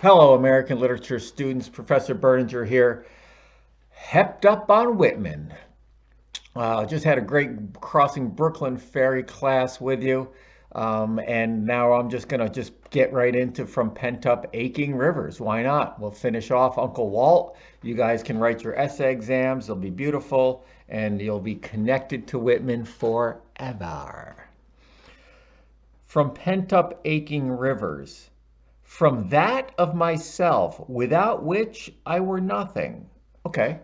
Hello, American literature students. Professor Berninger here. Hepped up on Whitman. Just had a great crossing Brooklyn ferry class with you. And now I'm just going to just get right into From Pent Up Aching Rivers. Why not? We'll finish off Uncle Walt. You guys can write your essay exams. They'll be beautiful. And you'll be connected to Whitman forever. From Pent Up Aching Rivers. From that of myself, without which I were nothing. Okay,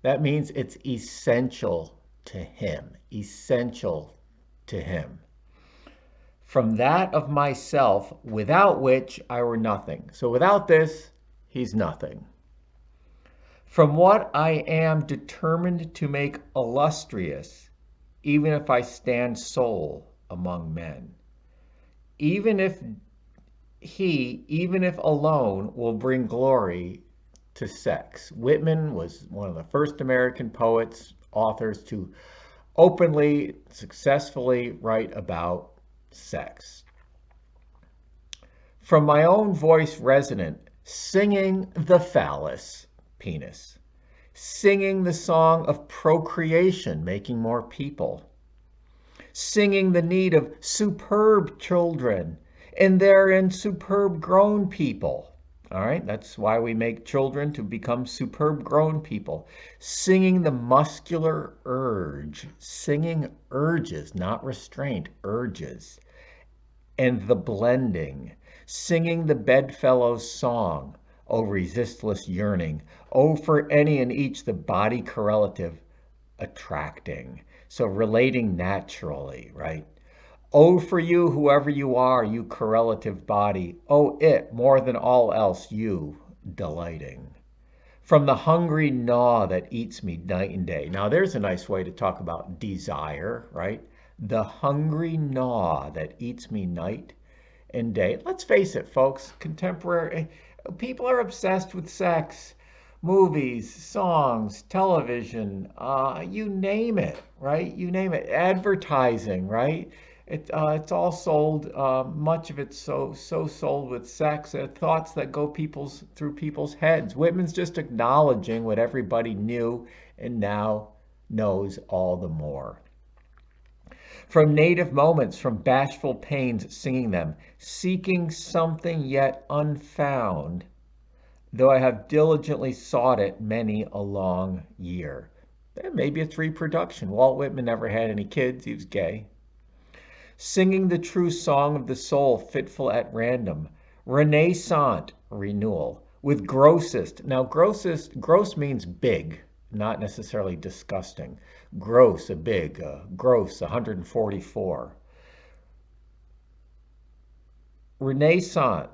that means it's essential to him. Essential to him. From that of myself, without which I were nothing. So without this, he's nothing. From what I am determined to make illustrious, even if I stand sole among men. Even if even if alone, will bring glory to sex. Whitman was one of the first American poets, authors to openly, successfully write about sex. From my own voice resonant, singing the phallus, penis, singing the song of procreation, making more people, singing the need of superb children, and therein superb grown people. All right, that's why we make children, to become superb grown people. Singing the muscular urge, singing urges, not restraint, urges. And the blending, singing the bedfellow's song, O resistless yearning, O for any and each the body correlative attracting. So relating naturally, right? Oh, for you, whoever you are, you correlative body. Oh, it, more than all else, you, delighting. From the hungry gnaw that eats me night and day. Now, there's a nice way to talk about desire, right? The hungry gnaw that eats me night and day. Let's face it, folks, contemporary people are obsessed with sex. Movies, songs, television, you name it, right? You name it. Advertising, right? It's all sold. Much of it's so sold with sex. Thoughts that go through people's heads. Whitman's just acknowledging what everybody knew and now knows all the more. From native moments, from bashful pains, singing them, seeking something yet unfound, though I have diligently sought it many a long year. Maybe it's reproduction. Walt Whitman never had any kids. He was gay. Singing the true song of the soul, fitful at random, renaissant, renewal, with grossest. Now, gross means big, not necessarily disgusting. Gross, a big, gross, 144. Renaissant,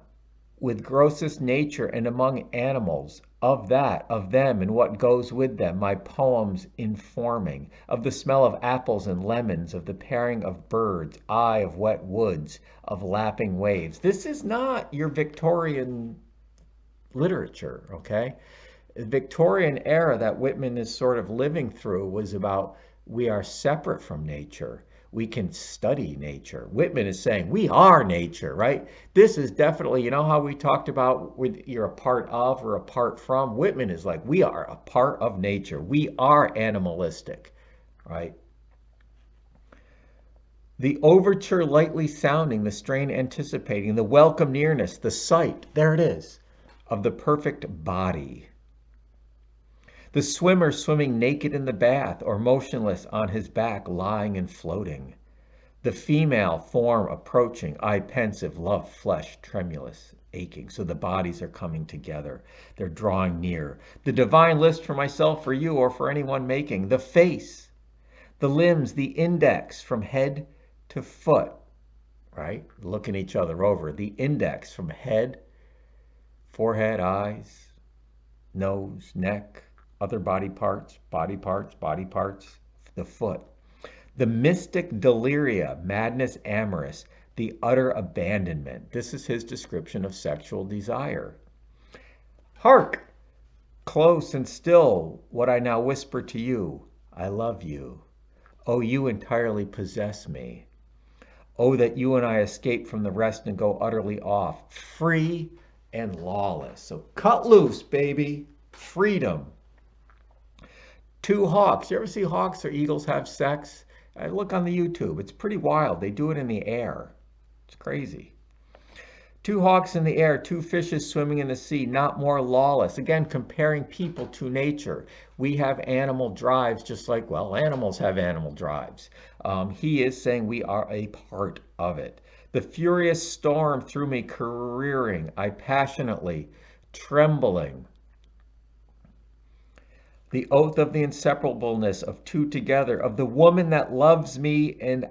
with grossest nature and among animals, of them, and what goes with them, my poems informing, of the smell of apples and lemons, of the pairing of birds, aye, of wet woods, of lapping waves. This is not your Victorian literature, okay? The Victorian era that Whitman is sort of living through was about we are separate from nature. We can study nature. Whitman is saying we are nature, right? This is definitely, you know how we talked about you're a part of or apart from? Whitman is like, we are a part of nature. We are animalistic, right? The overture lightly sounding, the strain anticipating, the welcome nearness, the sight, there it is, of the perfect body. The swimmer swimming naked in the bath or motionless on his back, lying and floating. The female form approaching, eye pensive, love flesh tremulous, aching. So the bodies are coming together. They're drawing near. The divine list for myself, for you, or for anyone making. The face, the limbs, the index from head to foot, right? Looking each other over. The index from head, forehead, eyes, nose, neck, other body parts, the foot. The mystic deliria, madness amorous, the utter abandonment. This is his description of sexual desire. Hark! Close and still, what I now whisper to you. I love you. Oh, you entirely possess me. Oh, that you and I escape from the rest and go utterly off, free and lawless. So cut loose, baby. Freedom. Two hawks. You ever see hawks or eagles have sex? Look on the YouTube. It's pretty wild. They do it in the air. It's crazy. Two hawks in the air, two fishes swimming in the sea, not more lawless. Again, comparing people to nature. We have animal drives just like, well, animals have animal drives. He is saying we are a part of it. The furious storm through me careering, I passionately, trembling. The oath of the inseparableness of two together, of the woman that loves me and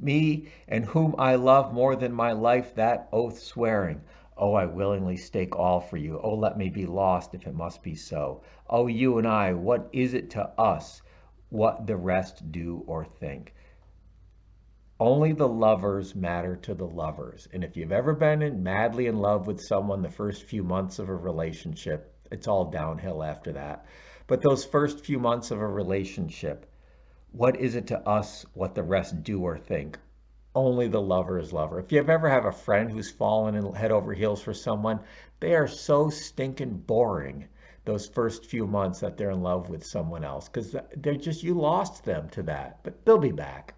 me and whom I love more than my life, that oath swearing. Oh, I willingly stake all for you. Oh, let me be lost if it must be so. Oh, you and I, what is it to us what the rest do or think? Only the lovers matter to the lovers. And if you've ever been madly in love with someone the first few months of a relationship, it's all downhill after that. But those first few months of a relationship, what is it to us what the rest do or think? Only the lover is lover. If you ever have a friend who's fallen in head over heels for someone, they are so stinking boring those first few months that they're in love with someone else because they're just, you lost them to that, but they'll be back.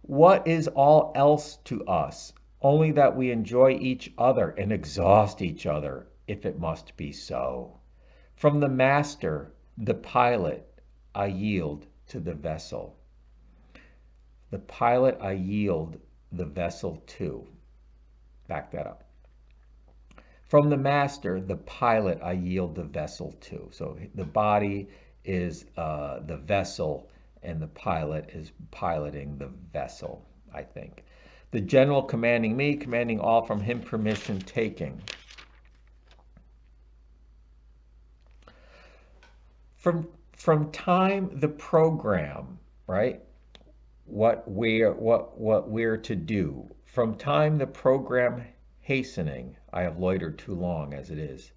What is all else to us? Only that we enjoy each other and exhaust each other, if it must be so. From the master, the pilot, I yield to the vessel. The pilot I yield the vessel to. Back that up. From the master, the pilot I yield the vessel to. So the body is the vessel, and the pilot is piloting the vessel, I think. The general commanding me, commanding all, from him permission taking. From time the program, right? What we're to do. From time the program hastening, I have loitered too long as it is.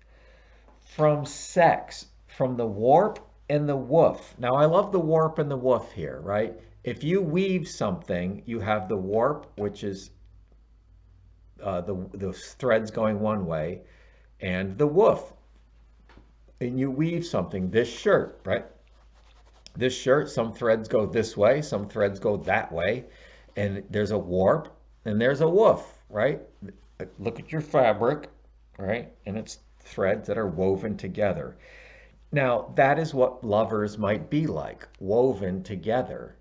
From sex, from the warp and the woof. Now I love the warp and the woof here, right? If you weave something, you have the warp, which is the threads going one way, and the woof. And you weave something, this shirt, right? This shirt, some threads go this way, some threads go that way, and there's a warp and there's a woof, right? Look at your fabric, right? And it's threads that are woven together. Now, that is what lovers might be like, woven together.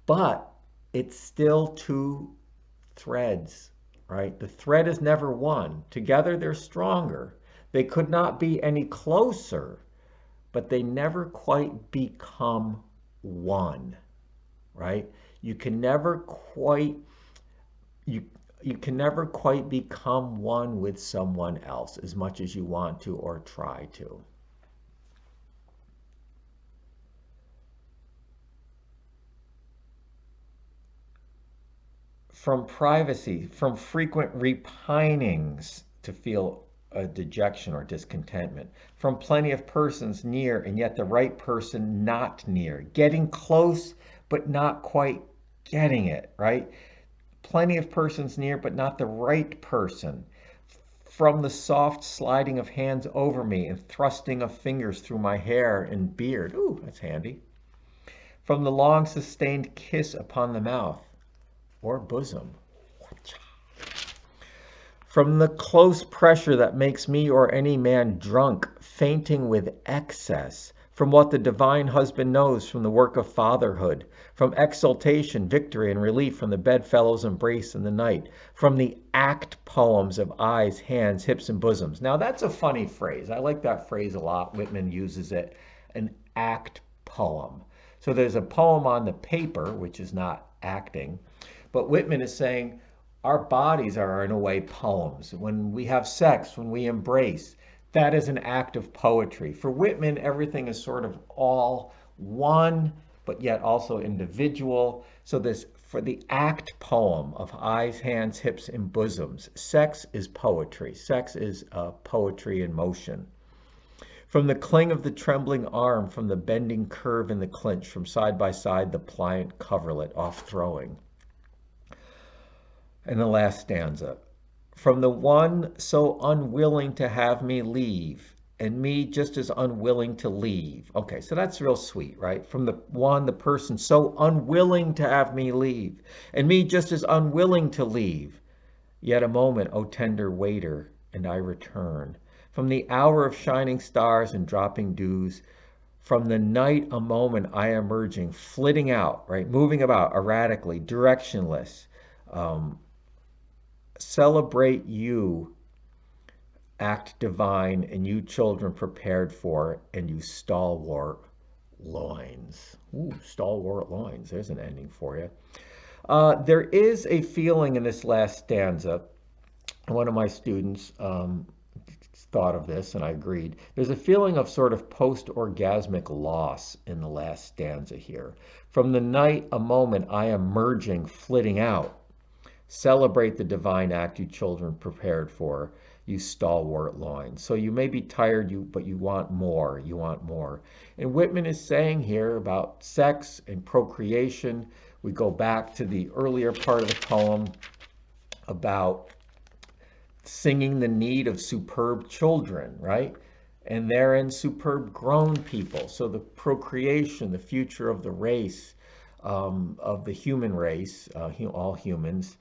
But it's still two threads, right? The thread is never one. Together they're stronger. They could not be any closer, but they never quite become one, right? You can never quite become one with someone else as much as you want to or try to. From privacy, from frequent repinings to feel a dejection or discontentment, from plenty of persons near and yet the right person not near, getting close but not quite getting it, right? Plenty of persons near but not the right person, from the soft sliding of hands over me and thrusting of fingers through my hair and beard, ooh, that's handy, from the long sustained kiss upon the mouth or bosom, from the close pressure that makes me or any man drunk, fainting with excess, from what the divine husband knows from the work of fatherhood, from exultation, victory, and relief from the bedfellow's embrace in the night, from the act poems of eyes, hands, hips, and bosoms. Now that's a funny phrase. I like that phrase a lot. Whitman uses it, an act poem. So there's a poem on the paper, which is not acting, but Whitman is saying, our bodies are, in a way, poems. When we have sex, when we embrace, that is an act of poetry. For Whitman, everything is sort of all one, but yet also individual. So this, for the act poem of eyes, hands, hips, and bosoms, sex is poetry. Sex is poetry in motion. From the cling of the trembling arm, from the bending curve in the clinch, from side by side the pliant coverlet off throwing. And the last stanza. from the one so unwilling to have me leave, and me just as unwilling to leave. Okay, so that's real sweet, right? From the one, the person so unwilling to have me leave, and me just as unwilling to leave. Yet a moment, O tender waiter, and I return. From the hour of shining stars and dropping dews, from the night a moment I am merging, flitting out, right? Moving about erratically, directionless. Um, Celebrate you, act divine, and you children prepared for, and you stalwart loins. Ooh, stalwart loins. There's an ending for you. There is a feeling in this last stanza. One of my students thought of this, and I agreed. There's a feeling of sort of post-orgasmic loss in the last stanza here. From the night, a moment, I am merging, flitting out. Celebrate the divine act you children prepared for, you stalwart loins. So you may be tired, but you want more. You want more. And Whitman is saying here about sex and procreation. We go back to the earlier part of the poem about singing the need of superb children, right? And therein superb grown people. So the procreation, the future of the race, of the human race, all humans,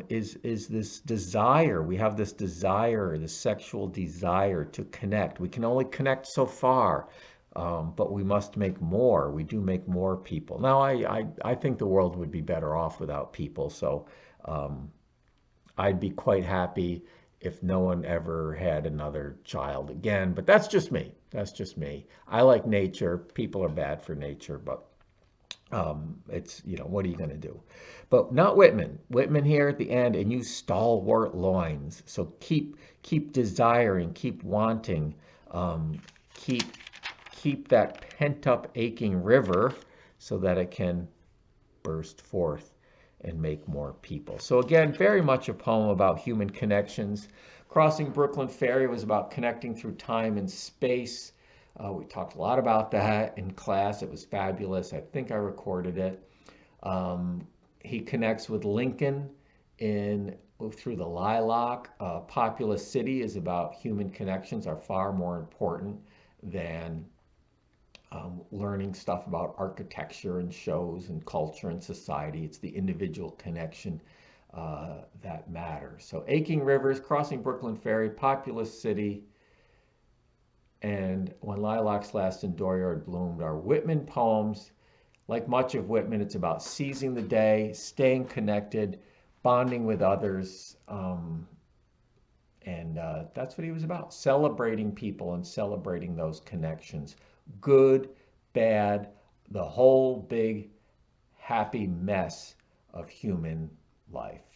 is this desire. We have this desire, this sexual desire to connect. We can only connect so far, but we must make more. We do make more people. Now, I think the world would be better off without people. So I'd be quite happy if no one ever had another child again. But that's just me. That's just me. I like nature. People are bad for nature, but it's, what are you going to do? But not Whitman. Whitman here at the end, and you stalwart loins. So keep desiring, keep wanting, um, keep keep that pent up aching river so that it can burst forth and make more people. So again, very much a poem about human connections. Crossing Brooklyn Ferry was about connecting through time and space. We talked a lot about that in class. It was fabulous. I think I recorded it. He connects with Lincoln in through the Lilac. Populous City is about human connections are far more important than learning stuff about architecture and shows and culture and society. It's the individual connection that matters. So Aching Rivers, Crossing Brooklyn Ferry, Populous City, and When Lilacs Last and Dooryard Bloomed are Whitman poems. Like much of Whitman, it's about seizing the day, staying connected, bonding with others, and that's what he was about, celebrating people and celebrating those connections. Good, bad, the whole big happy mess of human life.